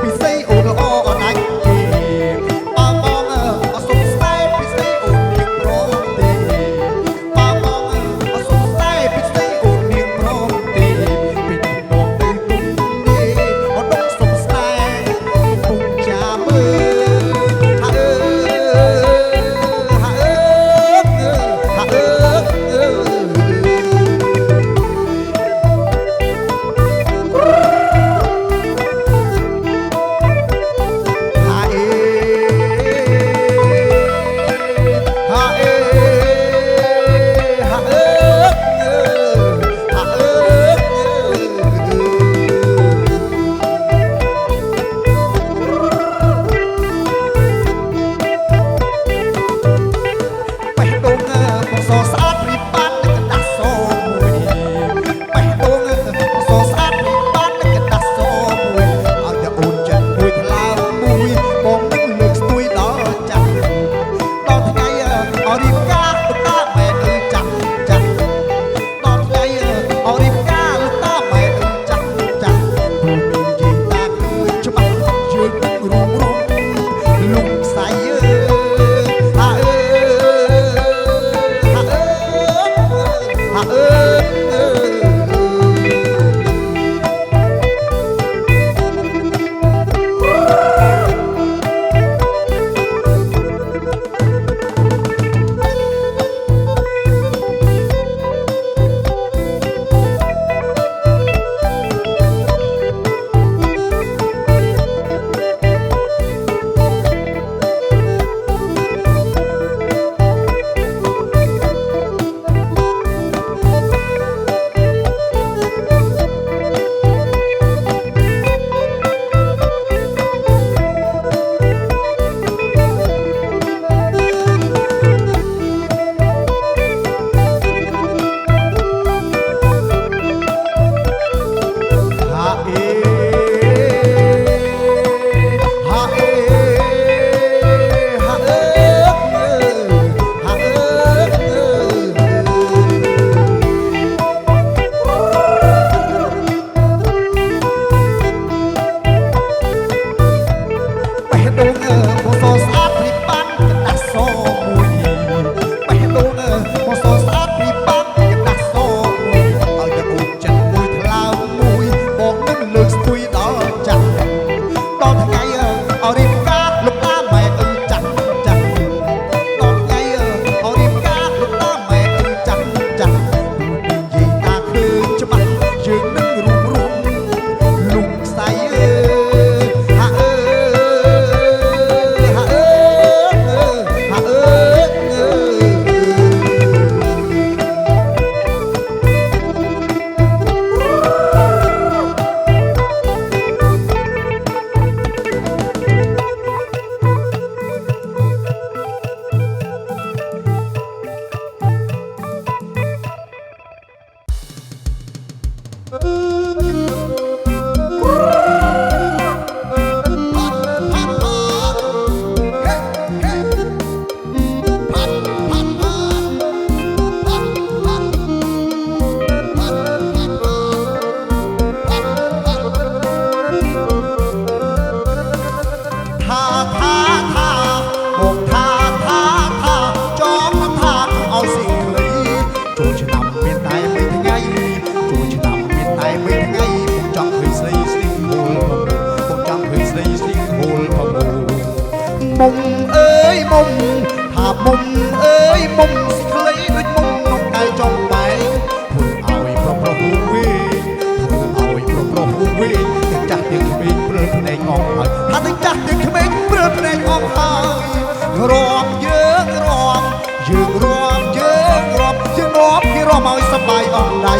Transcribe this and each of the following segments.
ពិសីអូនល្អអត់ដាច់ទេបងបងអសុំស្នេហ៍ពិសីអូនមានព្រមទេបងបងអសុំស្នេហ៍ពិសីអូនមានព្រមទេពីនំទៅទុំនេះអូនសុំស្នេហ៍ពុំចាំមើលហាអើហាអើហាអើមុំអើយមុំថាមុំអើយមុំស្ក្លីដូចមុំក្នុងកែចំបែងធ្វើឲ្យប្រុសប្រុសវិញធ្វើឲ្យប្រុសប្រុសវិញទាំងចាស់ទាំងក្មេងព្រើភ្នែកអស់ហើយថាទាំងចាស់ទាំងក្មេងព្រើភ្នែកអស់ហើយរាប់យើងរាប់យើងរាប់យើងរាប់យើងរាប់គេរាប់ឲ្យសប្បាយអស់ដៃ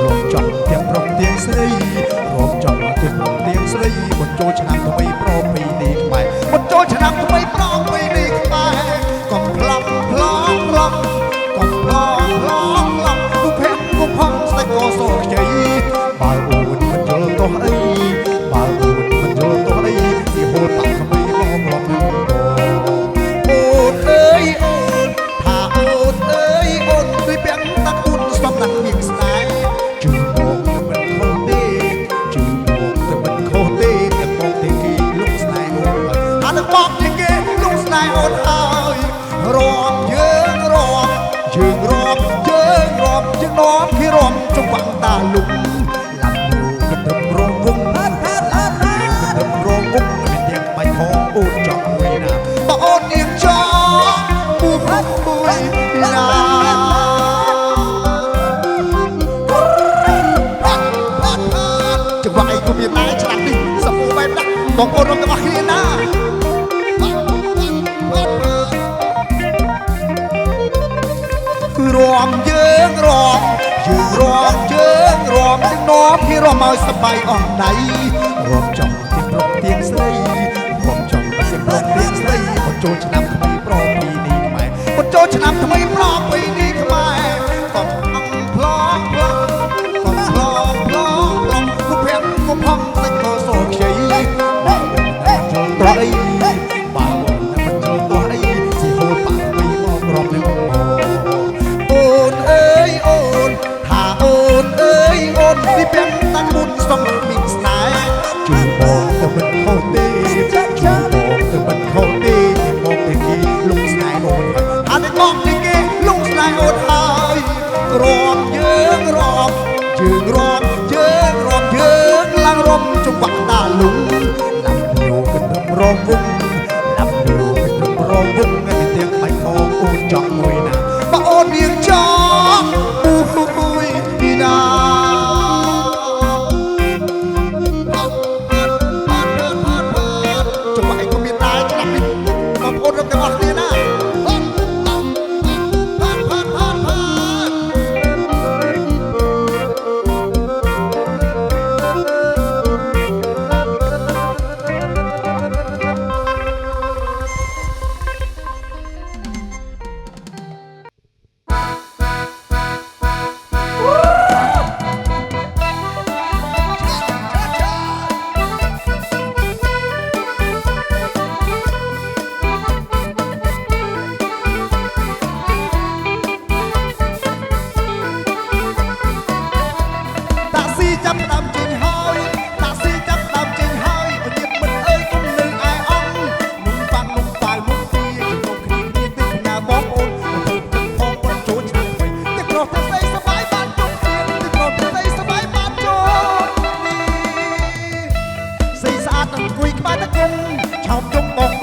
រាប់ចង់ទាំងប្រុសទាំងស្រីរាប់ចង់ទាំងប្រុសទាំងស្រីមកចូលឆ្នាំថ្មីប្រពៃណីខ្មែរមកចូលឆ្នាំថ្មីប្រពៃណីខ្មែរកំប្លង់ប្លង់ប្លង់ តាលុំឡាំយូកន្ទឹមរងវងឡាំយូកន្ទឹមរងវងមានទៀងបាច់ហងអូនចង់មួយណាបើអូននាងចង់មួយណាចង្វាក់អីក៏មានដែរឆ្នាំនេះសម្បូរបែបណាស់បងប្អូនរករបស់គ្នាណារំយើងរំយើងរំយើងរំទាំងនាំពីរំឲ្យសបាយអស់ដៃរំចំទៀងប្រុសទៀងស្រីរំចំទៀងប្រុសទៀងស្រីមកចូលឆ្នាំថ្មីប្រពីនេះខ្មែរមកចូលឆ្នាំថ្មីប្រពីនេះខ្មែរកំអង្គផ្លងផ្លងកំផ្លងផ្លងផ្លងគុំភ័ក្រគុំផំសិចក៏សូខ្ចីបើចូលតអីបើមិនចូលតអីជាហូតបាក់ពីមករំនឹងអូនអើយអូនថាអូនអើយអូនពីពាក់តាំងមុនសំមីងស្នេហ៍ជួយបងទៅមិនខុសទេជួយបងទៅមិនខុសទេមកពីគេលងស្នេហ៍អូនហើយអានេះមកពីគេលងស្នេហ៍អូនហើយរំយើងរំយើងរំយើងរំយើងឡើងរំចង្វាក់តាលុងឡាំយូកន្ទឹមរងវងឡាំយូកន្ទឹមរងវងឲ្យទាំងបាច់ខងអូនចង់មួយណាបើអូននាងចង់មួយណាចង្វាក់អីក៏មានដែរឆ្នាំនេះបងប្អូនរកទាំងអស់គ្នាណាចាប់ដើមចេញហើយតាស៊ីចាប់ដើមចេញហើយអូនញាតិមិត្តអើយគុំនៅឯអង្គមុំប៉ាំងមុំប៉ាវមុំពីជាមួយគ្នាគ្នាទីណាបងប្អូនទៅផងបងចូលឆ្នាំថ្មីតែប្រុសតែស្អីសបាយបានជុំគ្នាតែប្រុសតែស្អីសបាយបានចូលនេះស្អីស្អាតនឹងអង្គុយក្បែរតកុំឆោមជុំបង